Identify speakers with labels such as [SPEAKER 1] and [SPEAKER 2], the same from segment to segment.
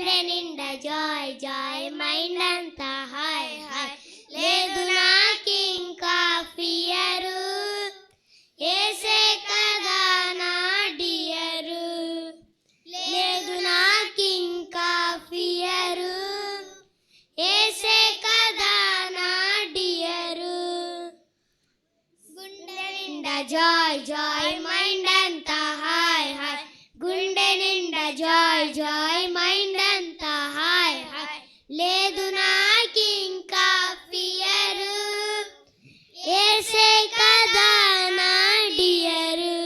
[SPEAKER 1] గుండె నిండా Joy Joy mind అంతా హాయ్ హాయ్ లేదు నాకింకా ఫియరు ఏసే కదా నా డియరు లేదు నాకింకా ఫియరు ఏసే కదా నా డియరు గుండె నిండా జాయ్ జాయ్ మైండ్ అంతా హాయ్ హాయ్ గుండె నిండా జాయ్ జాయ్ మైండ్ అంతా హాయ్ హాయ్ లేదు నాకింకా ఫియరు ఏసే కదా నా డియరు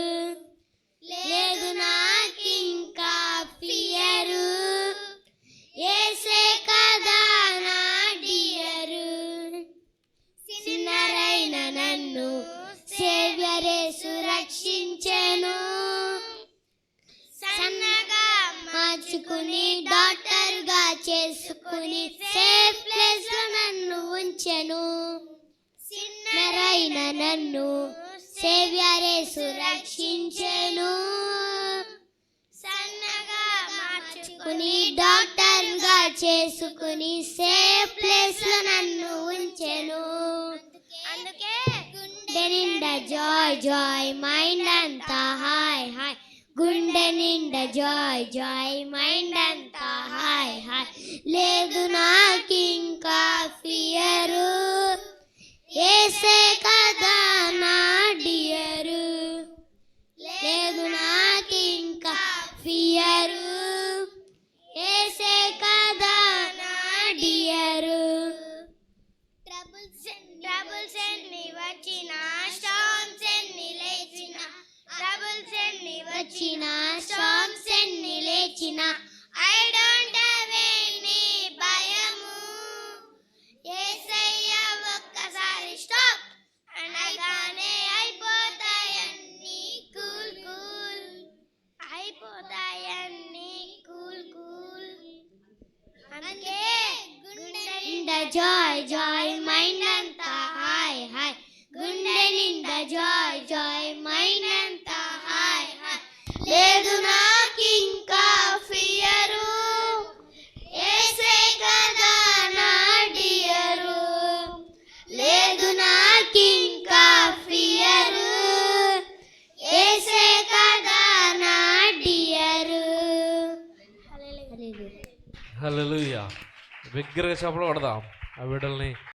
[SPEAKER 1] లేదు నాకింకా ఫియరు ఏసే కదా నా డియరు సిన్నరైన నన్ను సేవ్యరేసు రక్షించెను సన్నగా మార్చుకుని డాక్టర్గా చేసుకుని సేఫ్ ప్లేస్ లో నన్ను ఉంచెను సిన్నరైన నన్ను సేవ్యరేసు రక్షించెను సన్నగా మార్చుకుని డాక్టర్గా చేసుకుని సేఫ్ ప్లేస్ లో నన్ను ఉంచెను అందుకే గుండె నిండా జాయ్ జాయ్ మైండ్ అంతా హాయ్ హాయ్ గుండె నిండా జాయ్ జాయ్ మైండ్ అంతా హాయ్ హాయ్ లేదు నాకింకా ఫియరు ఏసే కదా నా డియరు లేదు నాకింకా ఫియరు ఏసే కదా నా డియరు ట్రబుల్స్ ఎన్ని వచ్చినా స్టార్మ్స్ ఎన్ని లేచినా ట్రబుల్స్ ఎన్ని వచ్చినా స్టార్మ్స్ ఎన్ని లేచినా ఐ డోంట్ హావ్ ఎనీ భయము యేసయ్య ఒక్కసారి స్టాప్ అనగానే అయిపోతాయన్నీ కూల్ కూల్ అయిపోతాయన్నీ కూల్ కూల్ అందుకే గుండె నిండా జాయ్ జాయ్ మైండ్ అంతా హాయ్ హాయ్ గుండె నిండా జాయ్ జాయ్ మైండ్ అంతా హాయ్ హాయ్ లేదు నాకింకా ఫియరు ఏసే కదా నా డియరు లేదు నాకింకా ఫియరు ఏసే కదా నా డియరు
[SPEAKER 2] హల్లెలూయా. బిగ్గరగా చెప్పలు కొడదాం ఆ బిడ్డల్ని.